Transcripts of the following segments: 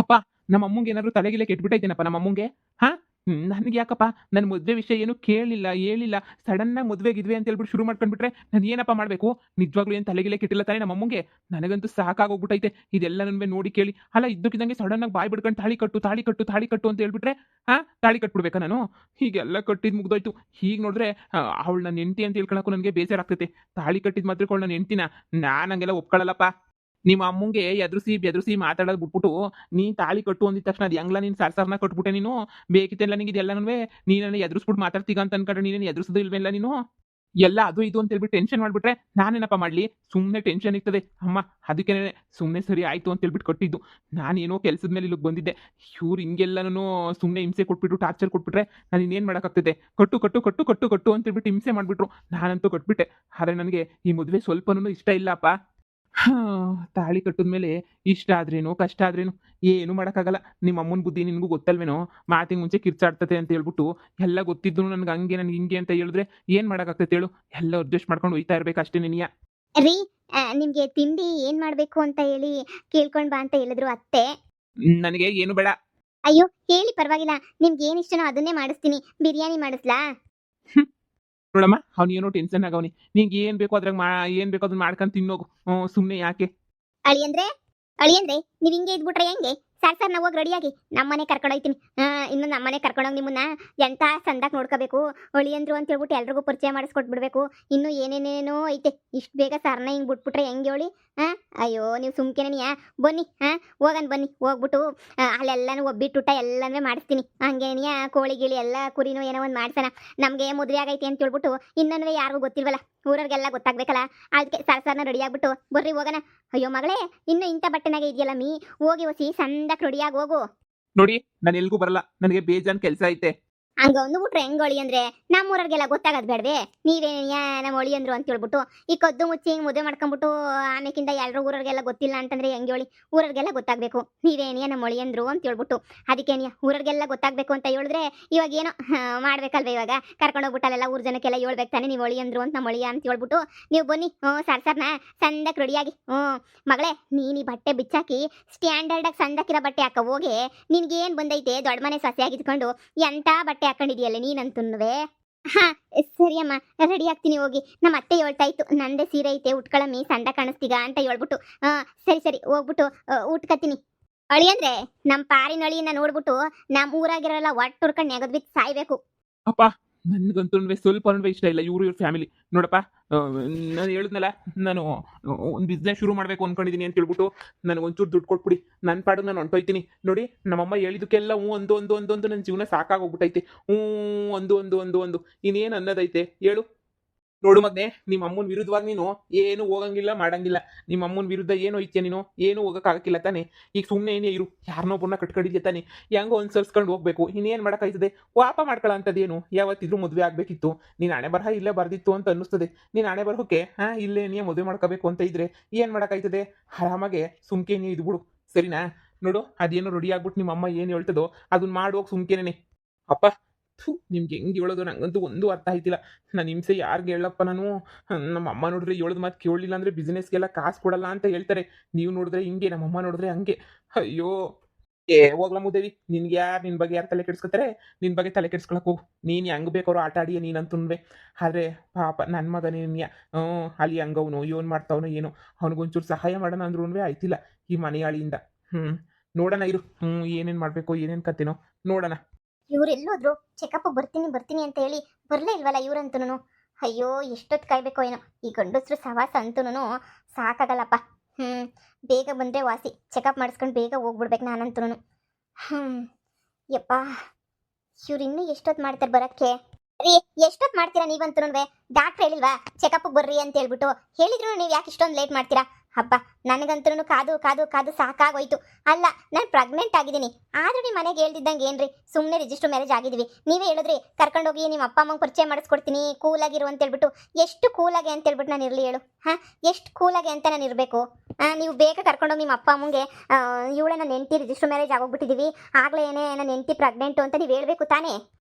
ಅಪ್ಪ ನಮ್ಮ ಅಮ್ಮಂಗೆ ಏನಾದ್ರು ತಲೆಗಿಲೆ ಕೆಟ್ಬಿಟ್ಟೈತೇನಪ್ಪ ನಮ್ಮ ಅಮ್ಮಂಗೆ? ಹಾ? ನನ್ಗೆ ಯಾಕಪ್ಪ ನನ್ನ ಮದ್ವೆ ವಿಷಯ ಏನು ಕೇಳಿಲ್ಲ, ಹೇಳಿಲ್ಲ. ಸಡನ್ನಾಗಿ ಮದ್ವೆ ಗಿದ್ವೆ ಅಂತ ಹೇಳ್ಬಿಟ್ಟು ಶುರು ಮಾಡ್ಕೊಂಡ್ಬಿಟ್ರೆ ನಾನು ಏನಪ್ಪ ಮಾಡ್ಬೇಕು? ನಿಜವಾಗ್ಲೂ ಏನು ತಲೆಗಿಲೆ ಕೆಟ್ಟಿಲ್ಲ ತಾನೇ ನಮ್ಮ ಅಮ್ಮಂಗೆ? ನನಗಂತೂ ಸಾಕಾಗೋಗ್ಬಿಟ್ಟೈತೆ ಇದೆಲ್ಲನೂವೆ ನೋಡಿ ಕೇಳಿ. ಅಲ್ಲ ಇದ್ದಕ್ಕಿದ್ದಂಗೆ ಸಡನ್ನಾಗಿ ಬಾಯಿ ಬಿಡ್ಕೊಂಡು ತಾಳಿ ಕಟ್ಟು, ತಾಳಿ ಕಟ್ಟು, ತಾಳಿ ಕಟ್ಟು ಅಂತ ಹೇಳ್ಬಿಟ್ರೆ ತಾಳಿ ಕಟ್ಬಿಡ್ಬೇಕಾ ನಾನು? ಹೀಗೆಲ್ಲ ಕಟ್ಟಿದ್ದು ಮುಗ್ದೋಯ್ತು. ಈಗ ನೋಡಿದ್ರೆ ಅವಳು ನನ್ನ ಹೆಂಡತಿ ಅಂತ ತಿಳ್ಕೊಳಕ್ಕೂ ನನಗೆ ಬೇಜಾರಾಗ್ತೈತೆ. ತಾಳಿ ಕಟ್ಟಿದ ಮಾತ್ರಕ್ಕೆ ಅವಳು ನನ್ನ ಹೆಂಡತಿನ? ನಾನು ಹಂಗೆಲ್ಲ ಒಪ್ಕೊಳ್ಳಲ್ಲಪ್ಪ. ನಿಮ್ಮ ಅಮ್ಮಂಗೆ ಎದುರಿಸಿ ಬೆದರಿಸಿ ಮಾತಾಡೋದು ಬಿಟ್ಬಿಟ್ಟು, ನೀನ್ ತಾಳಿ ಕಟ್ಟು ಅಂದಿದ ತಕ್ಷಣ ಅದು ಹೆಂಗ್ಲ ನೀನು ಸರ್ಸರ್ನ ಕಟ್ಬಿಟ್ಟೆ ನೀನು? ಬೇಕಿತ್ತೆಲ್ಲ ನಿಂಗೆ ಇದೆಲ್ಲನೂವೆ ನೀನನ್ನ ಎದುರಿಸ್ಬಿಟ್ಟು ಮಾತಾಡ್ತೀಗ ಅಂತ ಅನ್ಕೊಂಡ್ರೆ ನೀನೇನು ಎದುರಿಸೋದು ಇಲ್ವಲ್ಲ ನೀನು? ಎಲ್ಲ ಅದು ಇದು ಅಂತ ಹೇಳ್ಬಿಟ್ಟು ಟೆನ್ಷನ್ ಮಾಡ್ಬಿಟ್ರೆ ನಾನೇನಪ್ಪ ಮಾಡ್ಲಿ? ಸುಮ್ಮನೆ ಟೆನ್ಷನ್ ಇರ್ತದೆ ಅಮ್ಮ. ಅದಕ್ಕೇನೆ ಸುಮ್ಮನೆ ಸರಿ ಆಯ್ತು ಅಂತ ಹೇಳ್ಬಿಟ್ಟು ಕಟ್ಟಿದ್ದು. ನಾನೇನೋ ಕೆಲಸದ ಮೇಲೆ ಇಲ್ಲಿಗೆ ಬಂದಿದ್ದೆ. ಇವ್ರು ಹಿಂಗೆಲ್ಲನೂ ಸುಮ್ಮನೆ ಹಿಂಸೆ ಕೊಟ್ಬಿಟ್ಟು ಟಾರ್ಚರ್ ಕೊಟ್ಬಿಟ್ರೆ ನಾನು ಇನ್ನೇನು ಮಾಡೋಕ್ಕಾಗ್ತದೆ? ಕಟ್ಟು ಕಟ್ಟು ಕಟ್ಟು ಕಟ್ಟು ಕಟ್ಟು ಅಂತ ಹೇಳ್ಬಿಟ್ಟು ಹಿಂಸೆ ಮಾಡಿಬಿಟ್ರು. ನಾನಂತೂ ಕಟ್ಬಿಟ್ಟೆ. ಆದರೆ ನನಗೆ ಈ ಮದುವೆ ಸ್ವಲ್ಪನೂ ಇಷ್ಟ ಇಲ್ಲಪ್ಪ. ತಾಳಿ ಕಟ್ಟಿದ್ಮೇಲೆ ಇಷ್ಟ ಆದ್ರೇನು, ಕಷ್ಟ ಆದ್ರೇನು ಏನು ಮಾಡೋಕ್ಕಾಗಲ್ಲ. ನಿಮ್ಮ ಅಮ್ಮನ ಬುದ್ಧಿ ನಿನಗೂ ಗೊತ್ತಲ್ವೇನೋ? ಮಾತಿಗೆ ಮುಂಚೆ ಕಿರ್ಚಾಡ್ತತೆ ಅಂತ ಹೇಳ್ಬಿಟ್ಟು ಎಲ್ಲ ಗೊತ್ತಿದ್ರು ನನಗೆ ಹಂಗೆ ನನಗೆ ಹಿಂಗೆ ಅಂತ ಹೇಳಿದ್ರೆ ಏನು ಮಾಡೋಕ್ಕಾಗ್ತೈತೆ ಹೇಳು? ಎಲ್ಲ ಅಡ್ಜಸ್ಟ್ ಮಾಡ್ಕೊಂಡು ಹೋಯ್ತಾ ಇರ್ಬೇಕು ಅಷ್ಟೇ ನಿನಗೆ. ರೀ, ನಿಮ್ಗೆ ತಿಂಡಿ ಏನ್ ಮಾಡ್ಬೇಕು ಅಂತ ಹೇಳಿ ಕೇಳ್ಕೊಂಡ್ ಬಾ ಅಂತ ಹೇಳಿದ್ರು ಅತ್ತೆ. ನನಗೆ ಏನು ಬೇಡ. ಅಯ್ಯೋ ಹೇಳಿ ಪರವಾಗಿಲ್ಲ, ನಿಮ್ಗೆ ಏನ್ ಇಷ್ಟನೋ ಅದನ್ನೇ ಮಾಡಿಸ್ತೀನಿ. ಬಿರಿಯಾನಿ ಮಾಡಿಸ್ಲಾ? ನೋಡಮ್ಮ ಅವ್ನೇನೋ ಟೆನ್ಷನ್ ಆಗವನಿ. ನಿಂಗೆ ಏನು ಬೇಕೋ ಅದ್ರಾಗ ಏನು ಬೇಕೋ ಅದನ್ನ ಮಾಡ್ಕೊಂಡು ತಿನ್ನೋಗು. ಸುಮ್ಮನೆ ಯಾಕೆ? ಅಳಿಯಂದ್ರೆ ಅಳಿಯಂದ್ರೆ ನೀವ್ ಹಿಂಗೆ ಇದ್ಬಿಟ್ರೆ ಹೆಂಗೆ? ಸರ್ ನಾವು ಹೋಗಿ ರೆಡಿಯಾಗಿ ನಮ್ಮನೆ ಕರ್ಕೊಂಡೋಯ್ತೀನಿ. ಇನ್ನು ನಮ್ಮನೆ ಕರ್ಕೊಂಡೋಗಿ ನಿಮ್ಮನ್ನ ಎಂತ ಸಂದಾಕ್ ನೋಡ್ಕೋಬೇಕು ಅಳಿಯಂದ್ರು ಅಂತ ಹೇಳ್ಬಿಟ್ಟು ಎಲ್ರಿಗೂ ಪರಿಚಯ ಮಾಡಿಸ್ಕೊಟ್ಬಿಡ್ಬೇಕು. ಇನ್ನು ಏನೇನೇನೋ ಐತೆ. ಇಷ್ಟು ಬೇಗ ಸರ್ನ ಹಿಂಗೆ ಬಿಟ್ಬಿಟ್ರೆ ಹೆಂಗೆ ಹೇಳಿ? ಅಯ್ಯೋ ನೀವು ಸುಮ್ಕೆನೆಯಾ? ಬನ್ನಿ ಹೋಗನ್ ಬನ್ನಿ. ಹೋಗ್ಬಿಟ್ಟು ಅಲ್ಲೆಲ್ಲನೂ ಒಬ್ಬಿಟ್ಟುಟ ಎಲ್ಲನೂ ಮಾಡಿಸ್ತೀನಿ. ಹಂಗೇನಿಯ ಕೋಳಿ ಗಿಳಿ ಎಲ್ಲ ಕುರಿನೋ ಏನೋ ಒಂದು ಮಾಡ್ಸೋಣ. ನಮಗೆ ಮದುವೆ ಆಗೈತೆ ಅಂತ ಹೇಳ್ಬಿಟ್ಟು ಇನ್ನೂ ಯಾರಿಗೂ ಗೊತ್ತಿಲ್ವಲ್ಲ, ಊರವ್ರಿಗೆಲ್ಲ ಗೊತ್ತಾಗ್ಬೇಕಲ್ಲ. ಅದಕ್ಕೆ ಸರ್ನ ರೆಡಿ ಆಗ್ಬಿಟ್ಟು ಬರ್ರಿ ಹೋಗೋಣ. ಅಯ್ಯೋ ಮಗಳೇ, ಇನ್ನು ಇಂಥ ಬಟ್ಟೆನಾಗೆ ಇದೆಯಲ್ಲ ಮೀ, ಹೋಗಿ ಹೊಸಿ ಸಂದಕ್ಕೆ ರೆಡಿಯಾಗಿ ಹೋಗು. ನೋಡಿ ನಾನು ಎಲ್ಗೂ ಬರಲ್ಲ. ನನಗೆ ಬೇಜಾನ್ ಕೆಲಸ ಐತೆ. ಹಂಗ ಅಂದ್ಬಿಟ್ರೆ ಹೆಂಗ್ ಒಳಿ ಅಂದ್ರೆ ನಮ್ಮೂರವ್ರಿಗೆಲ್ಲ ಗೊತ್ತಾಗದ್ ಬೇಡವೆ? ನೀವೇನ ನಮ್ಮ ಒಳಿ ಅಂದ್ರು ಅಂತ ಹೇಳ್ಬಿಟ್ಟು ಈ ಕದ್ದು ಮುಚ್ಚಿ ಹಿಂಗ್ ಮದುವೆ ಮಾಡ್ಕೊಂಡ್ಬಿಟ್ಟು ಆಮೇಕಿಂದ ಎಲ್ರೂ ಊರವ್ರಿಗೆಲ್ಲ ಗೊತ್ತಿಲ್ಲ ಅಂತಂದ್ರೆ ಹೆಂಗೆ ಹೇಳಿ? ಊರವ್ರಿಗೆಲ್ಲ ಗೊತ್ತಾಗ್ಬೇಕು ನೀವೇನಿಯ ನಮ್ಮ ಒಳಿ ಅಂದ್ರು ಅಂತ ಹೇಳ್ಬಿಟ್ಟು. ಅದಕ್ಕೇನಿಯ ಊರವ್ರಿಗೆಲ್ಲ ಗೊತ್ತಾಗ್ಬೇಕು ಅಂತ ಹೇಳಿದ್ರೆ ಇವಾಗ ಏನೋ ಮಾಡ್ಬೇಕಲ್ವ? ಇವಾಗ ಕರ್ಕೊಂಡೋಗ್ಬಿಟ್ಟಲ್ಲ ಊರ್ ಜನಕ್ಕೆಲ್ಲ ಹೇಳ್ಬೇಕು ತಾನೆ ನೀವು ಒಳಿ ಅಂದ್ರು ಅಂತ ನಮ್ಮ ಒಳಿಯ ಅಂತ ಹೇಳ್ಬಿಟ್ಟು. ನೀವು ಬನ್ನಿ ಸರ್ನ ಸಂದಕ್ಕೆ ರೆಡಿಯಾಗಿ. ಮಗಳೇ, ನೀನು ಈ ಬಟ್ಟೆ ಬಿಚ್ಚಾಕಿ ಸ್ಟ್ಯಾಂಡರ್ಡ್ ಆಗಿ ಸಂದಕ್ಕಿರೋ ಬಟ್ಟೆ ಹಾಕ ಹೋಗಿ. ನಿನ್ಗೇನ್ ಬಂದೈತೆ ದೊಡ್ಡ ಮನೆ ಸೊಸೆಯಾಗಿದ್ಕೊಂಡು ಎಂತ ಬಟ್ಟೆ ಹಾಕೊಂಡಿದ್ಯಲ್ಲ ನೀನಂತುನುವೆ? ಹಾ ಸರಿ ಅಮ್ಮ, ರೆಡಿ ಆಗ್ತೀನಿ ಹೋಗಿ. ನಮ್ಮ ಅತ್ತೆ ಹೇಳ್ತಾ ಇತ್ತು ನಂದೇ ಸೀರೆ ಐತೆ ಉಟ್ಕೊಳಮ್ಮಿ ಸಂದ ಕಾಣಿಸ್ತೀಗ ಅಂತ ಹೇಳ್ಬಿಟ್ಟು. ಸರಿ ಸರಿ ಹೋಗ್ಬಿಟ್ಟು ಉಟ್ಕತೀನಿ. ಅಳಿ ಅಂದ್ರೆ ನಮ್ಮ ಪಾರಿನ ಅಳಿಯನ್ನ ನೋಡ್ಬಿಟ್ಟು ನಮ್ಮ ಊರಾಗಿರೋಲ್ಲ ಒಟ್ಟು ಉರ್ಕೊಂಡು ನೆಗದ್ ಬಿದ್ದು ಸಾಯ್ಬೇಕು. ಅಪ್ಪ ನನಗಂತೂ ಸ್ವಲ್ಪನೂ ಇಷ್ಟ ಇಲ್ಲ ಇವ್ರ ಫ್ಯಾಮಿಲಿ. ನೋಡಪ್ಪ, ನಾನು ಹೇಳಿದ್ನಲ್ಲ, ನಾನು ಒಂದು ಬಿಸ್ನೆಸ್ ಶುರು ಮಾಡಬೇಕು ಅಂದ್ಕೊಂಡಿದ್ದೀನಿ ಅಂತ ಹೇಳ್ಬಿಟ್ಟು ನನಗೊಂಚೂರು ದುಡ್ಡು ಕೊಟ್ಬಿಡಿ. ನನ್ನ ಪಾಡಿಗೆ ನಾನು ಹೊಂಟೋಯ್ತೀನಿ. ನೋಡಿ ನಮ್ಮಮ್ಮ ಹೇಳಿದಕ್ಕೆಲ್ಲ ಒಂದು ಒಂದು ಒಂದು ಒಂದು ನನ್ನ ಜೀವನ ಸಾಕಾಗೋಗ್ಬಿಟ್ಟೈತೆ. ಒಂದು ಒಂದು ಒಂದು ಒಂದು ಇನ್ನೇನು ಅನ್ನೋದೈತೆ ಹೇಳು? ನೋಡು ಮಗನೆ, ನಿಮ್ಮ ಅಮ್ಮನ ವಿರುದ್ಧವಾಗಿ ನೀನು ಏನು ಹೋಗಂಗಿಲ್ಲ ಮಾಡಂಗಿಲ್ಲ. ನಿಮ್ಮ ಅಮ್ಮನ ವಿರುದ್ಧ ಏನು ಐತ್ಯ ನೀನು? ಏನು ಹೋಗೋಕ್ಕಾಗಕ್ಕಿಲ್ಲ ತಾನೆ. ಈಗ ಸುಮ್ಮನೆ ಏನೇ ಇರು. ಯಾರನ್ನೊಬ್ಬರನ್ನ ಕಟ್ಕೊಂಡಿದ್ಯ ತಾನೆ, ಹೆಂಗೋ ಅನುಸರಿಸ್ಕೊಂಡು ಹೋಗ್ಬೇಕು. ಇನ್ನೇನು ಮಾಡೋಕ್ಕಾಯ್ತದೆ? ವಾಪ ಮಾಡ್ಕೊಳ್ಳೋ ಅಂಥದ್ದೇನು? ಯಾವತ್ತಿದ್ರೂ ಮದುವೆ ಆಗಬೇಕಿತ್ತು. ನೀನು ಹಣೆ ಬರಹ ಇಲ್ಲೇ ಬರ್ದಿತ್ತು ಅಂತ ಅನ್ನಿಸ್ತದೆ. ನೀನು ಹಣೆ ಬರಹಕ್ಕೆ ಇಲ್ಲೇ ನೀ ಮದುವೆ ಮಾಡ್ಕೋಬೇಕು ಅಂತ ಇದ್ರೆ ಏನು ಮಾಡೋಕ್ಕಾಯ್ತದೆ? ಆರಾಮಾಗೆ ಸುಮ್ಕೇನೆ ಇದ್ಬಿಡು, ಸರಿನಾ? ನೋಡು ಅದೇನೋ ರೆಡಿ ಆಗ್ಬಿಟ್ಟು ನಿಮ್ಮ ಅಮ್ಮ ಏನು ಹೇಳ್ತದೋ ಅದನ್ನ ಮಾಡೋಗಿ ಸುಮ್ಕೇನೆ. ಅಪ್ಪ ನಿಮ್ಗೆ ಹೆಂಗೆ ಹೇಳೋದು ನಂಗಂತೂ ಒಂದು ಅರ್ಥ ಆಯ್ತಿಲ್ಲ. ನಾನು ಹಿಂಸೆ ಯಾರಿಗೆ ಹೇಳಪ್ಪ ನಾನು? ನಮ್ಮ ಅಮ್ಮ ನೋಡಿದ್ರೆ ಹೇಳೋದು ಮಾತು ಕೇಳಲಿಲ್ಲ ಅಂದರೆ ಬಿಸ್ನೆಸ್ಗೆಲ್ಲ ಕಾಸು ಕೊಡಲ್ಲ ಅಂತ ಹೇಳ್ತಾರೆ. ನೀವು ನೋಡಿದ್ರೆ ಹಿಂಗೆ, ನಮ್ಮಮ್ಮ ನೋಡಿದ್ರೆ ಹಂಗೆ. ಅಯ್ಯೋ ಹೋಗ್ಲ ಮುದೇವಿ, ನಿನ್ಗೆ ಯಾರು ನಿನ್ನ ಬಗ್ಗೆ ಯಾರು ತಲೆ ಕೆಡಿಸ್ಕೊತಾರೆ? ನಿನ್ನ ಬಗ್ಗೆ ತಲೆ ಕೆಡಿಸ್ಕೊಳಕ್ಕೆ ಹೋಗು. ನೀನು ಹೆಂಗೆ ಬೇಕಾದ್ರು ಆಟ ಆಡಿಯ ನೀನಂತುನ್ವೆ. ಆದರೆ ಪಾಪ ನನ್ನ ಮಗನೇ ನಿನ್ಯ ಅಲ್ಲಿ ಹಂಗವನು ಏನು ಮಾಡ್ತಾವನೋ ಏನೋ. ಅವ್ನಿಗೊಂಚೂರು ಸಹಾಯ ಮಾಡೋಣ ಅಂದ್ರೂ ಆಯ್ತಿಲ್ಲ ಈ ಮನೆಯಾಳಿಯಿಂದ. ನೋಡೋಣ ಇರು. ಏನೇನು ಮಾಡಬೇಕು ಏನೇನು ಕತೆನೋ ನೋಡೋಣ. ಇವರೆಲ್ಲೋದ್ರು? ಚೆಕಪ್ ಬರ್ತೀನಿ ಬರ್ತೀನಿ ಅಂತ ಹೇಳಿ ಬರಲೇ ಇಲ್ವಲ್ಲ ಇವ್ರಂತೂ. ಅಯ್ಯೋ ಎಷ್ಟೊತ್ತು ಕಾಯ್ಬೇಕೋ ಏನೋ ಈ ಗಂಡಸ್ರು ಸವಾಸ ಅಂತೂ ಸಾಕಾಗಲ್ಲಪ್ಪ. ಬೇಗ ಬಂದರೆ ವಾಸಿ. ಚೆಕಪ್ ಮಾಡಿಸ್ಕೊಂಡು ಬೇಗ ಹೋಗ್ಬಿಡ್ಬೇಕು ನಾನಂತೂ. ಯಪ್ಪ, ಇವ್ರು ಇನ್ನೂ ಎಷ್ಟೊತ್ತು ಮಾಡ್ತಾರೆ ಬರೋಕ್ಕೆ? ರೀ, ಎಷ್ಟೊತ್ತು ಮಾಡ್ತೀರಾ ನೀವಂತೂ? ಡಾಕ್ಟ್ರ್ ಹೇಳಿಲ್ವಾ ಚೆಕಪ್ಗೆ ಬರ್ರಿ ಅಂತ ಹೇಳ್ಬಿಟ್ಟು? ಹೇಳಿದ್ರು ನೀವು ಯಾಕೆ ಇಷ್ಟೊಂದು ಲೇಟ್ ಮಾಡ್ತೀರಾ? ಹಬ್ಬ, ನನಗಂತೂ ಕಾದು ಕಾದು ಕಾದು ಸಾಕಾಗೋಯ್ತು. ಅಲ್ಲ, ನಾನು ಪ್ರೆಗ್ನೆಂಟ್ ಆಗಿದ್ದೀನಿ ಆದರೂ ನಿಮ್ಮ ಮನೆಗೆ ಹೇಳ್ದಿದ್ದಂಗೆ ಏನ್ರಿ? ಸುಮ್ಮನೆ ರಿಜಿಸ್ಟರ್ ಮ್ಯಾರೇಜ್ ಆಗಿದ್ದೀವಿ. ನೀವೇ ಹೇಳಿದ್ರಿ ಕರ್ಕೊಂಡೋಗಿ ನಿಮ್ಮ ಅಪ್ಪ ಅಮ್ಮಂಗೆ ಪರಿಚಯ ಮಾಡಿಸ್ಕೊಡ್ತೀನಿ ಕೂಲಾಗಿರು ಅಂತ ಹೇಳ್ಬಿಟ್ಟು. ಎಷ್ಟು ಕೂಲಾಗೆ ಅಂತ ಹೇಳ್ಬಿಟ್ಟು ನಾನು ಇರಲಿ ಹೇಳು? ಎಷ್ಟು ಕೂಲಾಗೆ ಅಂತ ನಾನು ಇರಬೇಕು? ನೀವು ಬೇಗ ಕರ್ಕೊಂಡೋಗಿ ನಿಮ್ಮ ಅಪ್ಪ ಅಮ್ಮಂಗೆ ಇವಳೇ ನನ್ನ ಹೆಂಡತಿ ರಿಜಿಸ್ಟರ್ ಮ್ಯಾರೇಜ್ ಆಗೋಗ್ಬಿಟ್ಟಿದ್ದೀವಿ, ಆಗಲೇ ನನ್ನ ಹೆಂಡತಿ ಪ್ರೆಗ್ನೆಂಟು ಅಂತ ನೀವು ಹೇಳಬೇಕು ತಾನೇ?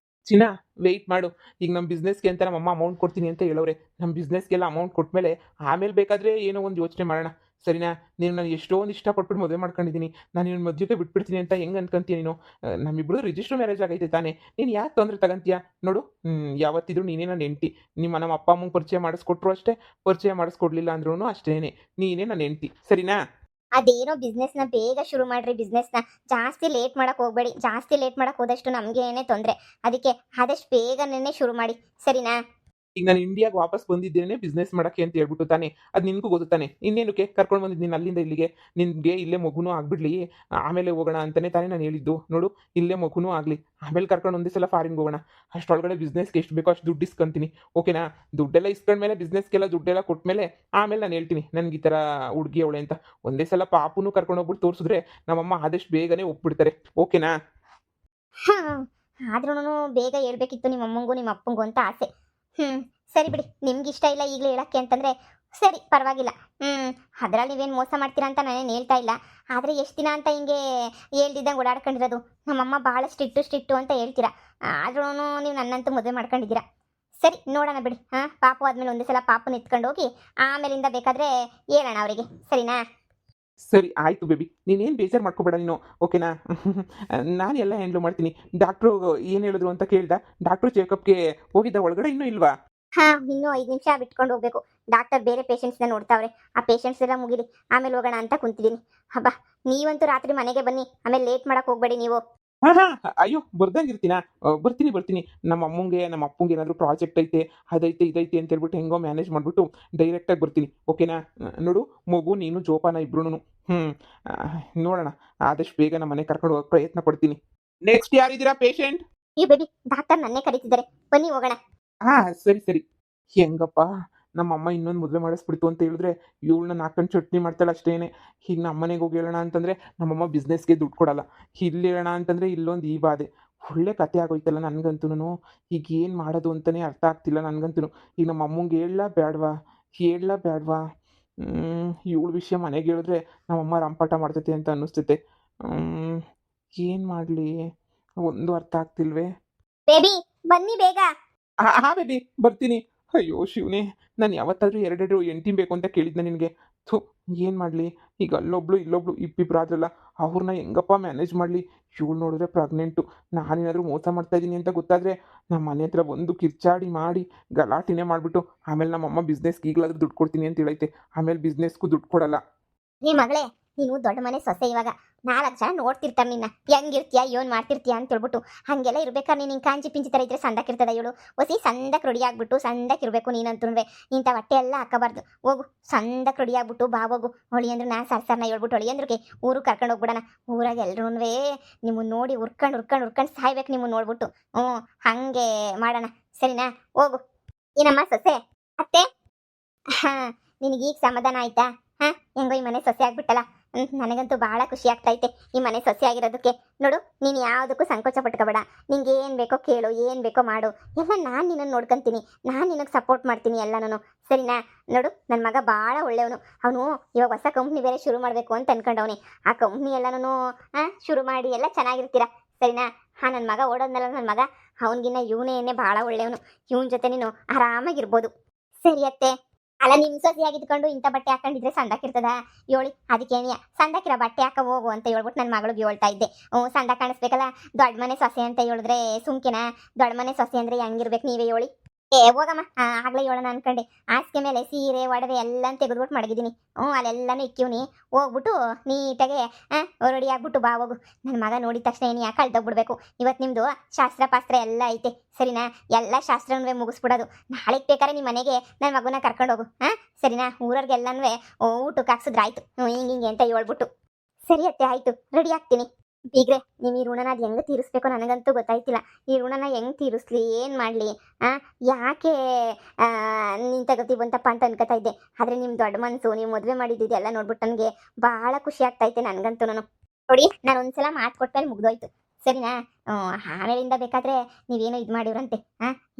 ಚಿನ್ನ ವೆಯ್ಟ್ ಮಾಡು. ಈಗ ನಮ್ಮ ಬಿಸ್ನೆಸ್ಗೆ ಅಂತ ನಮ್ಮಮ್ಮ ಅಮೌಂಟ್ ಕೊಡ್ತೀನಿ ಅಂತ ಹೇಳೋರೆ. ನಮ್ಮ ಬಿಸ್ನೆಸ್ಗೆಲ್ಲ ಅಮೌಂಟ್ ಕೊಟ್ಮೇಲೆ ಆಮೇಲೆ ಬೇಕಾದರೆ ಏನೋ ಒಂದು ಯೋಚನೆ ಮಾಡೋಣ. ಸರಿನಾ? ನೀನು ನಾನು ಎಷ್ಟೊಂದು ಇಷ್ಟಪಟ್ಬಿಟ್ಟು ಮದುವೆ ಮಾಡ್ಕೊಂಡಿದ್ದೀನಿ. ನಾನು ನಿನ್ನ ಮದುವೆಗೆ ಬಿಟ್ಬಿಡ್ತೀನಿ ಅಂತ ಹೆಂಗೆ ಅನ್ಕೊಂತೀಯ ನೀನು? ನಮ್ಮಿಬ್ರದ್ದು ರಿಜಿಸ್ಟರ್ ಮ್ಯಾರೇಜ್ ಆಗೈತೆ ತಾನೇ. ನೀನು ಯಾಕೆ ತೊಂದರೆ ತಗೊಂತೀಯ? ನೋಡು, ಯಾವತ್ತಿದ್ರೂ ನೀನೇ ನನ್ನ ಹೆಂಡತಿ. ನಮ್ಮ ಅಪ್ಪ ಅಮ್ಮಂಗೆ ಪರಿಚಯ ಮಾಡಿಸ್ಕೊಟ್ರು ಅಷ್ಟೇ, ಪರಿಚಯ ಮಾಡಿಸ್ಕೊಡ್ಲಿಲ್ಲ ಅಂದ್ರೂ ಅಷ್ಟೇನೆ. ನೀನೇ ನನ್ನ ಹೆಂಡತಿ. ಸರಿನಾ? ಅದೇನೋ ಬಿಸ್ನೆಸ್ನ ಬೇಗ ಶುರು ಮಾಡ್ರಿ. ಬಿಸ್ನೆಸ್ನ ಜಾಸ್ತಿ ಲೇಟ್ ಮಾಡಕ್ ಹೋಗ್ಬೇಡಿ. ಜಾಸ್ತಿ ಲೇಟ್ ಮಾಡಕ್ ಹೋದಷ್ಟು ನಮಗೇನೇ ತೊಂದರೆ. ಅದಕ್ಕೆ ಆದಷ್ಟು ಬೇಗನೆ ಶುರು ಮಾಡಿ, ಸರಿನಾ? ಈಗ ನಾನು ಇಂಡಿಯಾಗೆ ವಾಪಸ್ ಬಂದಿದ್ದೇನೆ ಬಿಸ್ನೆಸ್ ಮಾಡಕ್ಕೆ ಅಂತ ಹೇಳ್ಬಿಟ್ಟು ತಾನೇ. ಅದು ನಿನಗೂ ಗೊತ್ತು ತಾನೇ. ಇನ್ನೇನಕ್ಕೆ ಕರ್ಕೊಂಡು ಬಂದಿದ್ದೀನಿ ಅಲ್ಲಿಂದ ಇಲ್ಲಿಗೆ? ನಿನಗೆ ಇಲ್ಲೇ ಮಗುನೂ ಆಗ್ಬಿಡ್ಲಿ, ಆಮೇಲೆ ಹೋಗೋಣ ಅಂತಲೇ ತಾನೇ ನಾನು ಹೇಳಿದ್ದು. ನೋಡು, ಇಲ್ಲೇ ಮಗುನೂ ಆಗಲಿ, ಆಮೇಲೆ ಕರ್ಕೊಂಡು ಒಂದೇ ಸಲ ಫಾರಿನ್ಗೆ ಹೋಗೋಣ. ಅಷ್ಟರೊಳಗಡೆ ಬಿಸ್ನೆಸ್ಗೆ ಎಷ್ಟು ಬೇಕೋ ಅಷ್ಟು ದುಡ್ಡು ಇಸ್ಕೊಂತೀನಿ. ಓಕೆನಾ? ದುಡ್ಡೆಲ್ಲ ಇಸ್ಕೊಂಡ್ಮೇಲೆ, ಬಿಸ್ನೆಸ್ಗೆಲ್ಲ ದುಡ್ಡೆಲ್ಲ ಕೊಟ್ಮೇಲೆ ಆಮೇಲೆ ನಾನು ಹೇಳ್ತೀನಿ ನನಗೆ ಈ ಥರ ಹುಡುಗಿ ಅವಳೆ ಅಂತ. ಒಂದೇ ಸಲ ಪಾಪುನೂ ಕರ್ಕೊಂಡು ಹೋಗ್ಬಿಟ್ಟು ತೋರಿಸಿದ್ರೆ ನಮ್ಮಮ್ಮ ಆದಷ್ಟು ಬೇಗನೆ ಒಪ್ಬಿಡ್ತಾರೆ. ಓಕೆನಾ? ಹಾ, ಆದ್ರೂ ಬೇಗ ಹೇಳ್ಬೇಕಿತ್ತು ನಿಮ್ಮ ಅಮ್ಮಂಗೂ ನಿಮ್ಮ ಅಪ್ಪಂಗೂ ಅಂತ ಆಸೆ. ಸರಿ ಬಿಡಿ, ನಿಮ್ಗೆ ಇಷ್ಟ ಇಲ್ಲ ಈಗಲೇ ಹೇಳಕ್ಕೆ ಅಂತಂದ್ರೆ ಸರಿ, ಪರವಾಗಿಲ್ಲ. ಅದ್ರಲ್ಲಿ ನೀವೇನು ಮೋಸ ಮಾಡ್ತೀರಾ ಅಂತ ನಾನೇನು ಹೇಳ್ತಾ ಇಲ್ಲ. ಆದರೆ ಎಷ್ಟು ದಿನ ಅಂತ ಹಿಂಗೆ ಹೇಳ್ದಿದ್ದಂಗೆ ಓಡಾಡ್ಕೊಂಡಿರೋದು? ನಮ್ಮಮ್ಮ ಭಾಳ ಸ್ಟ್ರಿಕ್ಟು ಅಂತ ಹೇಳ್ತೀರಾ, ಆದ್ರೂ ನೀವು ನನ್ನಂತೂ ಮದುವೆ ಮಾಡ್ಕೊಂಡಿದ್ದೀರಾ. ಸರಿ, ನೋಡೋಣ ಬಿಡಿ. ಪಾಪು ಆದಮೇಲೆ ಒಂದೇ ಸಲ ಪಾಪುನ ಎತ್ಕೊಂಡು ಹೋಗಿ ಆಮೇಲಿಂದ ಬೇಕಾದರೆ ಹೇಳೋಣ ಅವರಿಗೆ, ಸರಿನಾ? ಸರಿ ಆಯಿತು ಬೇಬಿ, ನೀನೇನು ಬೇಜಾರು ಮಾಡ್ಕೋಬೇಡ ನೀನು. ಓಕೆನಾ? ನಾನು ಎಲ್ಲ ಹ್ಯಾಂಡ್ಲ್ ಮಾಡ್ತೀನಿ. ಡಾಕ್ಟ್ರು ಏನು ಹೇಳಿದ್ರು ಅಂತ ಕೇಳ್ದ? ಡಾಕ್ಟ್ರು ಚೆಕಪ್ಗೆ ಹೋಗಿದ್ದ ಒಳಗಡೆ ಇನ್ನೂ ಇಲ್ವಾ? ಇನ್ನೂ 5 ನಿಮಿಷ ಬಿಟ್ಕೊಂಡು ಹೋಗ್ಬೇಕು. ಡಾಕ್ಟರ್ ಬೇರೆ ಪೇಷಂಟ್ಸ್ನ ನೋಡ್ತಾವ್ರೆ. ಆ ಪೇಷಂಟ್ಸ್ ಎಲ್ಲ ಮುಗಿಲಿ, ಆಮೇಲೆ ಹೋಗೋಣ ಅಂತ ಕುಂತಿದ್ದೀನಿ. ಹಬ್ಬ, ನೀವಂತೂ ರಾತ್ರಿ ಮನೆಗೆ ಬನ್ನಿ, ಆಮೇಲೆ ಲೇಟ್ ಮಾಡಕ್ಕೆ ಹೋಗ್ಬೇಡಿ ನೀವು. ಹಾಂ, ಅಯ್ಯೋ ಬರ್ದಂಗಿರ್ತೀನಾ? ಬರ್ತೀನಿ. ನಮ್ಮ ಅಮ್ಮಂಗೆ ನಮ್ಮ ಅಪ್ಪಂಗೆ ಏನಾದರೂ ಪ್ರಾಜೆಕ್ಟ್ ಐತೆ, ಅದೈತೆ ಇದೈತೆ ಅಂತ ಹೇಳ್ಬಿಟ್ಟು ಹೆಂಗೋ ಮ್ಯಾನೇಜ್ ಮಾಡಿಬಿಟ್ಟು ಡೈರೆಕ್ಟಾಗಿ ಬರ್ತೀನಿ. ಓಕೆನಾ? ನೋಡು, ಮಗು ನೀನು ಜೋಪಾನ ಇಬ್ರು. ನೋಡೋಣ, ಆದಷ್ಟು ಬೇಗ ನಮ್ಮ ಮನೆ ಕರ್ಕೊಂಡು ಹೋಗಕ್ಕೆ ಪ್ರಯತ್ನ ಪಡ್ತೀನಿ. ನೆಕ್ಸ್ಟ್ ಯಾರಿದ್ದೀರಾ ಪೇಷಂಟ್? ಈ ಬೇಬಿ, ಡಾಕ್ಟರ್ ನನ್ನೇ ಕರೀತಿದ್ದಾರೆ, ಬನ್ನಿ ಹೋಗೋಣ. ಸರಿ. ಹೆಂಗಪ್ಪ, ನಮ್ಮಮ್ಮ ಇನ್ನೊಂದು ಮದುವೆ ಮಾಡಿಸ್ಬಿಡ್ತು ಅಂತ ಹೇಳಿದ್ರೆ ಇವಳನ್ನ ನಾಲ್ಕಂಡು ಚಟ್ನಿ ಮಾಡ್ತಾಳೆ ಅಷ್ಟೇನೆ. ಈಗ ನಮ್ಮ ಮನೆಗೆ ಹೋಗಿ ಹೇಳೋಣ ಅಂತಂದರೆ ನಮ್ಮಮ್ಮ ಬಿಸ್ನೆಸ್ಗೆ ದುಡ್ಡು ಕೊಡಲ್ಲ. ಇಲ್ಲಿ ಹೇಳೋಣ ಅಂತಂದರೆ ಇಲ್ಲೊಂದು ಈ ಬಾಧೆ. ಒಳ್ಳೆ ಕತೆ ಆಗೋಯ್ತಲ್ಲ ನನಗಂತೂ. ಈಗ ಏನು ಮಾಡೋದು ಅಂತಲೇ ಅರ್ಥ ಆಗ್ತಿಲ್ಲ ನನಗಂತೂ. ಈಗ ನಮ್ಮ ಅಮ್ಮಂಗೆ ಹೇಳಲಾ ಬೇಡವಾ? ಇವಳ ವಿಷಯ ಮನೆಗೆ ಹೇಳಿದ್ರೆ ನಮ್ಮಮ್ಮ ರಂಪಾಟ ಮಾಡ್ತೈತೆ ಅಂತ ಅನ್ನಿಸ್ತೈತೆ. ಏನು ಮಾಡಲಿ? ಒಂದು ಅರ್ಥ ಆಗ್ತಿಲ್ವೇ? ಬೇಬಿ, ಬನ್ನಿ ಬೇಗ. ಬೇಬಿ ಬರ್ತೀನಿ. ಅಯ್ಯೋ ಶಿವನೇ, ನಾನು ಯಾವತ್ತಾದರೂ 2 ಹೆಂಡ್ತಿ ಬೇಕು ಅಂತ ಕೇಳಿದ್ನ ನಿನಗೆ? ಥು, ಏನು ಮಾಡಲಿ? ಈಗ ಅಲ್ಲೊಬ್ಳು ಇಲ್ಲೊಬ್ಳು ಇಬ್ಬಿಬ್ರು ಆದ್ರಲ್ಲ, ಅವ್ರನ್ನ ಹೆಂಗಪ್ಪ ಮ್ಯಾನೇಜ್ ಮಾಡಲಿ? ಇವಳು ನೋಡಿದ್ರೆ ಪ್ರೆಗ್ನೆಂಟು. ನಾನೇನಾದರೂ ಮೋಸ ಮಾಡ್ತಾಯಿದ್ದೀನಿ ಅಂತ ಗೊತ್ತಾದರೆ ನಮ್ಮ ಮನೆ ಹತ್ರ ಬಂದು ಕಿರ್ಚಾಡಿ ಮಾಡಿ ಗಲಾಟೆನೇ ಮಾಡಿಬಿಟ್ಟು ಆಮೇಲೆ ನಮ್ಮಮ್ಮ ಬಿಸ್ನೆಸ್ಗೆ ಈಗಲಾದರೂ ದುಡ್ಡು ಕೊಡ್ತೀನಿ ಅಂತ ಹೇಳೈತೆ. ಆಮೇಲೆ ಬಿಸ್ನೆಸ್ಗೂ ದುಡ್ಡು ಕೊಡಲ್ಲ. ಮಗಳೇ, ನೀನು ದೊಡ್ಡ ಮನೆ ಸೊಸೆ. ಇವಾಗ 4 ಜನ ನೋಡ್ತಿರ್ತಾರೆ ನಿನ್ನ, ಹೆಂಗಿರ್ತೀಯ, ಏನು ಮಾಡ್ತಿರ್ತೀಯ ಅಂತ ಹೇಳ್ಬಿಟ್ಟು. ಹಾಗೆಲ್ಲ ಇರ್ಬೇಕಾದ್ರೆ ನೀನು ಕಾಂಚಿ ಪಿಂಚಿ ಥರ ಇದ್ರೆ ಸಂದಕ್ಕಿರ್ತದೆ ಇವಳು. ಹೊಸಿ ಸಂದಕ್ಕೆ ರೆಡಿ ಆಗ್ಬಿಟ್ಟು ಸಂದಕ್ಕಿರಬೇಕು ನೀನಂತೂ. ಇಂಥ ಹೊಟ್ಟೆ ಎಲ್ಲ ಹಾಕಬಾರ್ದು. ಹೋಗು, ಸಂದಕ್ಕೆ ರೆಡಿ ಆಗ್ಬಿಟ್ಟು ಬಾ ಹೋಗು. ಹೊಳಿ ಅಂದ್ರೆ ನಾನು ಸರ್ಸರ್ನ ಹೇಳ್ಬಿಟ್ಟು ಹೊಳಿ ಅಂದ್ರಿಗೆ ಊರಿಗೆ ಕರ್ಕೊಂಡು ಹೋಗ್ಬಿಡೋಣ. ಊರಾಗ ಎಲ್ರೂ ನಿಮ್ಮನ್ನು ನೋಡಿ ಉರ್ಕೊಂಡು ಸಾಯ್ಬೇಕು ನಿಮ್ಮನ್ನು ನೋಡ್ಬಿಟ್ಟು. ಹಾಗೆ ಮಾಡೋಣ, ಸರಿನಾ? ಹೋಗು. ಏನಮ್ಮ ಸೊಸೆ? ಅತ್ತೆ, ನಿನಗೀಗ ಸಮಾಧಾನ ಆಯ್ತಾ? ಹೆಂಗೋ ಈ ಮನೆ ಸೊಸೆ ಆಗ್ಬಿಟ್ಟಲ್ಲ. ನನಗಂತೂ ಭಾಳ ಖುಷಿ ಆಗ್ತೈತೆ ಈ ಮನೆ ಸೊಸೆ ಆಗಿರೋದಕ್ಕೆ. ನೋಡು, ನೀನು ಯಾವುದಕ್ಕೂ ಸಂಕೋಚ ಪಟ್ಕೋಬೇಡ. ನಿಂಗೆ ಏನು ಬೇಕೋ ಕೇಳು, ಏನು ಬೇಕೋ ಮಾಡು. ಎಲ್ಲ ನಾನು ನಿನ್ನನ್ನು ನೋಡ್ಕೊತೀನಿ, ನಾನು ನಿನಗೆ ಸಪೋರ್ಟ್ ಮಾಡ್ತೀನಿ ಎಲ್ಲನೂ, ಸರಿನಾ? ನೋಡು, ನನ್ನ ಮಗ ಭಾಳ ಒಳ್ಳೆಯವನು. ಅವನು ಇವಾಗ ಹೊಸ ಕಂಪ್ನಿ ಬೇರೆ ಶುರು ಮಾಡಬೇಕು ಅಂತ ಅನ್ಕೊಂಡವನಿ. ಆ ಕಂಪ್ನಿ ಎಲ್ಲನೂ ಶುರು ಮಾಡಿ ಎಲ್ಲ ಚೆನ್ನಾಗಿರ್ತೀರ, ಸರಿನಾ? ನನ್ನ ಮಗ ಓಡೋದ್ನಲ್ಲ, ನನ್ನ ಮಗ ಅವನಿಗಿನ್ನ ಇವನೇ ಭಾಳ ಒಳ್ಳೆಯವನು. ಇವನ ಜೊತೆ ನೀನು ಆರಾಮಾಗಿರ್ಬೋದು, ಸರಿ ಅತ್ತೆ? ಅಲ್ಲ, ನಿಮ್ಮ ಸೊಸೆಯಾಗಿದ್ಕೊಂಡು ಇಂಥ ಬಟ್ಟೆ ಹಾಕೊಂಡಿದ್ರೆ ಸಂದಕ್ಕಿರ್ತದ ಹೇಳಿ? ಅದಕ್ಕೇನಿಯ ಸಂದಕ್ಕಿರೋ ಬಟ್ಟೆ ಹಾಕ ಹೋಗು ಅಂತ ಹೇಳ್ಬಿಟ್ಟು ನನ್ನ ಮಗಳಿಗೆ ಹೇಳ್ತಾ ಇದ್ದೆ. ಸಂದ ಕಾಣಿಸ್ಬೇಕಲ್ಲ, ದೊಡ್ಡ ಮನೆ ಸೊಸೆ ಅಂತ ಹೇಳಿದ್ರೆ ಸುಮ್ಕಿನ? ದೊಡ್ಡ ಮನೆ ಸೊಸೆ ಅಂದರೆ ಹೆಂಗಿರ್ಬೇಕು ನೀವೇ ಹೇಳಿ? ಹೋಗಮ್ಮ, ಆಗ್ಲೇ ಹೇಳೋಣ ಅನ್ಕೊಂಡೆ. ಹಾಸಿಗೆ ಮೇಲೆ ಸೀರೆ ಒಡವೆ ಎಲ್ಲ ತೆಗೆದ್ಬಿಟ್ಟು ಮಡಗಿದ್ದೀನಿ. ಅಲ್ಲೆಲ್ಲನೂ ಇಕ್ಕಿವ್ನಿ. ಹೋಗ್ಬಿಟ್ಟು ನೀಟಾಗೆ ರೆಡಿ ಆಗ್ಬಿಟ್ಟು ಬಾ ಹೋಗು. ನನ್ನ ಮಗ ನೋಡಿದ ತಕ್ಷಣ ಏನು ಯಾಕೆ ಕಳ್ದೋಗ್ಬಿಡ್ಬೇಕು. ಇವತ್ತು ನಿಮ್ಮದು ಶಾಸ್ತ್ರ ಪಾಸ್ತ್ರ ಎಲ್ಲ ಐತೆ, ಸರಿನಾ? ಎಲ್ಲ ಶಾಸ್ತ್ರವೇ ಮುಗಿಸ್ಬಿಡೋದು. ನಾಳೆಗೆ ಬೇಕಾದ್ರೆ ನಿಮ್ಮ ಮನೆಗೆ ನನ್ನ ಮಗುನ ಕರ್ಕೊಂಡು ಹೋಗು, ಸರಿನಾ? ಊರವ್ರಿಗೆಲ್ಲನೂ ಊಟಕ್ಕೆ ಹಾಕ್ಸಿದ್ರಾಯ್ತು, ಹಿಂಗೆ ಅಂತ ಹೇಳ್ಬಿಟ್ಟು. ಸರಿ ಅತ್ತೆ, ಆಯಿತು, ರೆಡಿ ಆಗ್ತೀನಿ. ಬೀಗ್ರೆ, ನೀವು ಈ ಋಣನ ಅದು ಹೆಂಗೆ ತೀರಿಸ್ಬೇಕು ನನಗಂತೂ ಗೊತ್ತಾಯ್ತಿಲ್ಲ. ಈ ಋಣನ ಹೆಂಗೆ ತೀರಿಸ್ಲಿ, ಏನು ಮಾಡಲಿ? ಯಾಕೆ ನೀನು ತಗೋತಿ ಬಂತಪ್ಪ ಅಂತ ಅನ್ಕೋತಾ ಇದ್ದೆ. ಆದರೆ ನಿಮ್ಮ ದೊಡ್ಡ ಮನಸ್ಸು, ನೀವು ಮದುವೆ ಮಾಡಿದ್ದಿದ್ದು ಎಲ್ಲ ನೋಡ್ಬಿಟ್ಟು ನನಗೆ ಭಾಳ ಖುಷಿ ಆಗ್ತೈತೆ ನನಗಂತೂ. ನೋಡಿ, ನಾನು ಒಂದ್ಸಲ ಮಾತು ಕೊಟ್ಮೇಲೆ ಮುಗ್ದೋಯ್ತು, ಸರಿನಾ? ಆಮೇಲಿಂದ ಬೇಕಾದರೆ ನೀವೇನೋ ಇದು ಮಾಡಿವ್ರಂತೆ.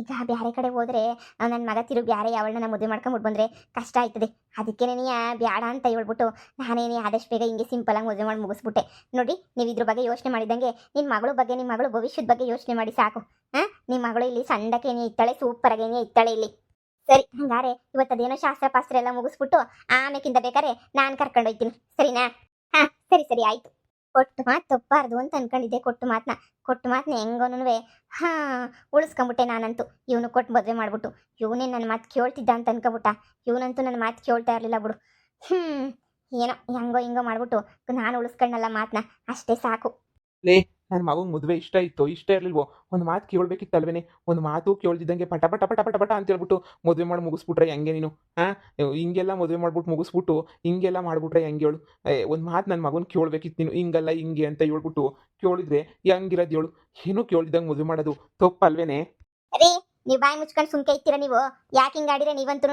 ಈಗ ಬೇರೆ ಕಡೆ ಹೋದರೆ ನನ್ನ ಮಗ ತಿರುಗಿ ಬೇರೆ ಯಾವಳನ್ನ ಮದುವೆ ಮಾಡ್ಕೊಂಬಿಟ್ಟು ಬಂದರೆ ಕಷ್ಟ ಆಯ್ತದೆ. ಅದಕ್ಕೇನೆ ನೀ ಬೇಡ ಅಂತ ಹೇಳ್ಬಿಟ್ಟು ನಾನೇನೇ ಆದಷ್ಟು ಬೇಗ ಹಿಂಗೆ ಸಿಂಪಲಾಗಿ ಮದುವೆ ಮಾಡಿ ಮುಗಿಸ್ಬಿಟ್ಟೆ. ನೋಡಿ, ನೀವು ಇದ್ರ ಬಗ್ಗೆ ಯೋಚನೆ ಮಾಡಿದಂಗೆ ನಿಮ್ಮ ಮಗಳ ಭವಿಷ್ಯದ ಬಗ್ಗೆ ಯೋಚನೆ ಮಾಡಿ ಸಾಕು. ನಿಮ್ಮ ಮಗಳು ಇಲ್ಲಿ ಸಣ್ಣಕ್ಕೇನೇ ಇತ್ತಾಳೆ, ಸೂಪರಾಗೇನೇ ಇತ್ತಾಳೆ ಇಲ್ಲಿ, ಸರಿ ಹಂಗಾರೆ ಇವತ್ತದೇನೋ ಶಾಸ್ತ್ರ ಪಾಸ್ತ್ರ ಎಲ್ಲ ಮುಗಿಸ್ಬಿಟ್ಟು ಆಮೇಕಿಂದ ಬೇಕಾರೆ ನಾನು ಕರ್ಕೊಂಡು ಹೋಗ್ತೀನಿ ಸರಿನಾ? ಹಾ ಸರಿ ಸರಿ ಆಯ್ತು. ಕೊಟ್ಟು ಮಾತು ತಪ್ಪಾರ್ದು ಅಂತ ಅನ್ಕೊಂಡಿದ್ದೆ. ಕೊಟ್ಟು ಮಾತನ್ನ ಹೆಂಗೋನುವೆ ಹಾ ಉಳಿಸ್ಕೊಂಬಿಟ್ಟೆ ನಾನಂತೂ. ಇವನು ಕೊಟ್ಟು ಮದುವೆ ಮಾಡ್ಬಿಟ್ಟು ಇವನೇ ನನ್ನ ಮಾತು ಕೇಳ್ತಿದ್ದ ಅಂತ ಅನ್ಕೊಬಿಟ್ಟ. ಇವನಂತೂ ನನ್ನ ಮಾತು ಕೇಳ್ತಾ ಇರಲಿಲ್ಲ ಬಿಡು. ಹ್ಮ್ ಏನೋ ಹೆಂಗೋ ಹಿಂಗೋ ಮಾಡ್ಬಿಟ್ಟು ನಾನು ಉಳಿಸ್ಕೊಂಡಲ್ಲ ಮಾತನ್ನ, ಅಷ್ಟೇ ಸಾಕು. ಲೇ, ನನ್ನ ಮಗಂಗೆ ಮದುವೆ ಇಷ್ಟ ಇತ್ತು ಇಷ್ಟ ಇರಲಿಲ್ವೋ, ಒಂದು ಮಾತು ಕೇಳಬೇಕಿತ್ತಲ್ವೇನೆ? ಒಂದು ಮಾತು ಕೇಳ್ದಿದ್ದಂಗೆ ಪಟ ಪಟ ಪಟ ಪಟ ಪಟ ಅಂತ ಹೇಳ್ಬಿಟ್ಟು ಮದುವೆ ಮಾಡಿ ಮುಗಿಸ್ಬಿಟ್ರೆ ಹೆಂಗೆ ನೀನು? ಹಾಂ, ಹಿಂಗೆಲ್ಲ ಮದುವೆ ಮಾಡ್ಬಿಟ್ಟು ಮುಗಿಸ್ಬಿಟ್ಟು ಹಿಂಗೆಲ್ಲ ಮಾಡ್ಬಿಟ್ರೆ ಹೆಂಗೆ ಹೇಳು? ಒಂದು ಮಾತು ನನ್ನ ಮಗನ ಕೇಳ್ಬೇಕಿತ್ತು ನೀನು. ಹಿಂಗಲ್ಲ ಹಿಂಗೆ ಅಂತ ಹೇಳ್ಬಿಟ್ಟು ಕೇಳಿದ್ರೆ ಹೆಂಗಿರೋದು ಹೇಳು? ಏನೂ ಕೇಳ್ದಿದ್ದಂಗೆ ಮದುವೆ ಮಾಡೋದು ತಪ್ಪಲ್ವೇನೆ? ರೀ, ನೀವು ಬಾಯಿ ಮುಚ್ಕೊಂಡು ಸುಮ್ಕೆ ಇರ್ತೀರಾ ನೀವು? ಯಾಕೆ ಹಿಂಗೆ ಆಡಿದ್ರೆ ನೀವಂತೂ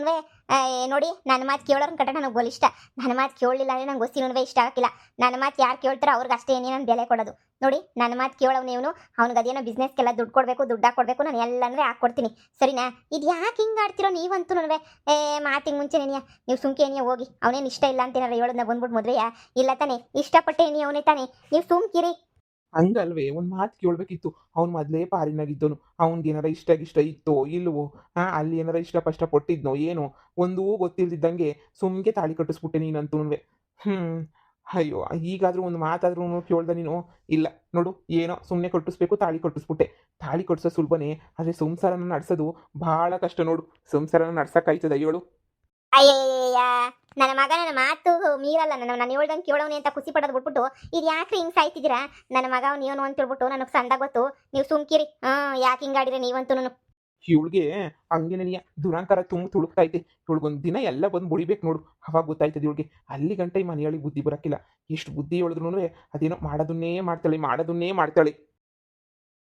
ನೋಡಿ, ನನ್ನ ಮಾತು ಕೇಳೋರ್ನ ಕಟ್ಟ ನನಗೆ ಗೋಲ್ ಇಷ್ಟ. ನನ್ನ ಮಾತು ಕೇಳಲಿಲ್ಲ ಅಂದರೆ ನಂಗೆ ಗೊತ್ತಿನೂ ಇಷ್ಟ ಆಗಿಲ್ಲ. ನನ್ನ ಮಾತು ಯಾರು ಕೇಳ್ತಾರೋ ಅವ್ರಿಗೆ ಅಷ್ಟೇ ಏನೇ ನಾನು ಬೆಲೆ ಕೊಡೋದು. ನೋಡಿ, ನನ್ನ ಮಾತು ಕೇಳೋನು ನೀವು, ಅವ್ನಿಗೆ ಅದೇನೋ ಬಿಸ್ನೆಸ್ಗೆಲ್ಲ ದುಡ್ಡು ಕೊಡಬೇಕು, ದುಡ್ಡು ಹಾಕ್ಕೊಡ್ಬೇಕು, ನಾನು ಎಲ್ಲನೂ ಹಾಕ್ಕೊಡ್ತೀನಿ ಸರಿನಾ? ಇದು ಯಾಕೆ ಹಿಂಗೆ ಆಡ್ತಿರೋ ನೀವಂತೂ ಮಾತಿಗೆ ಮುಂಚೆ ನೀವು ಸುಮ್ಕೆ ಏನಿಯ ಹೋಗಿ. ಅವನೇನು ಇಷ್ಟ ಇಲ್ಲ ಅಂತ ಏನಾರ ಹೇಳೋದನ್ನ ಬಂದ್ಬಿಟ್ಟು ಮದುವೆಯಾ? ಇಲ್ಲ ತಾನೇ, ಇಷ್ಟಪಟ್ಟೆ ಏನಿ ಅವನೇ ತಾನೇ, ನೀವು ಸುಮ್ಕಿರಿ. ಹಂಗಲ್ವೇ, ಒಂದು ಮಾತು ಕೇಳಬೇಕಿತ್ತು. ಅವ್ನು ಮೊದಲೇ ಪಾರಿನಾಗಿದ್ದವನು. ಅವ್ನಿಗೆ ಏನಾರ ಇಷ್ಟ ಇತ್ತೋ ಇಲ್ವೋ? ಅಲ್ಲಿ ಏನಾರ ಇಷ್ಟಪಟ್ಟಿದ್ನೋ ಏನೋ ಒಂದೂ ಗೊತ್ತಿಲ್ದಿದ್ದಂಗೆ ಸುಮ್ಗೆ ತಾಳಿ ಕಟ್ಟಿಸ್ಬಿಟ್ಟೆ ನೀನಂತೂ. ಅಯ್ಯೋ, ಈಗಾದರೂ ಒಂದು ಮಾತಾದ್ರೂ ಕೇಳ್ದ ನೀನು? ಇಲ್ಲ ನೋಡು, ಏನೋ ಸುಮ್ಮನೆ ಕಟ್ಟಿಸ್ಬೇಕು, ತಾಳಿ ಕಟ್ಟಿಸ್ಬಿಟ್ಟೆ. ತಾಳಿ ಕಟ್ಟಿಸೋ ಸುಲಭನೇ, ಆದರೆ ಸಂಸಾರನ ನಡೆಸೋದು ಭಾಳ ಕಷ್ಟ ನೋಡು. ಸಂಸಾರನ ನಡ್ಸೋಕ್ಕಾಯ್ತದ ಹೇಳು? ಅಯ್ಯಯ್ಯಯ್ಯ, ನನ್ನ ಮಗ ನನ್ನ ಮಾತು ಮೀರಲ್ಲ. ನಾನು ಹೇಳ್ದಂಗೆ ಕೇಳೋನಿ ಅಂತ ಖುಷಿ ಪಡೋದು ಬಿಟ್ಬಿಟ್ಟು ಇದು ಯಾಕೆ ಹಿಂಗೆ ಸಾಯ್ತಿದ್ದೀರಾ? ನನ್ನ ಮಗ ಅವ್ನು ಏನು ಅಂತ ಹೇಳ್ಬಿಟ್ಟು ನನಗೆ ಸಂದ ಗೊತ್ತು. ನೀವು ಸುಮ್ಕಿರಿ. ಯಾಕೆ ಹಿಂಗೆ ಆಡಿದ್ರೆ ನೀವಂತೂ? ಇವಳಿಗೆ ಹಂಗೇನೆಯ ದುರಾಂಕಾರ ತುಳುಕ್ತೈತೆ. ಇವಳಿಗೊಂದು ದಿನ ಎಲ್ಲ ಬಂದು ಮುಡಿಬೇಕು ನೋಡು, ಅವಾಗ ಗೊತ್ತಾಯ್ತದೆ ಇವಳಿಗೆ. ಅಲ್ಲಿ ಗಂಟ ಈ ಮನೆಯೊಳಗೆ ಬುದ್ಧಿ ಬರೋಕ್ಕಿಲ್ಲ. ಎಷ್ಟು ಬುದ್ಧಿ ಹೇಳಿದ್ರು ಅದೇನೋ ಮಾಡೋದನ್ನೇ ಮಾಡ್ತಾಳೆ.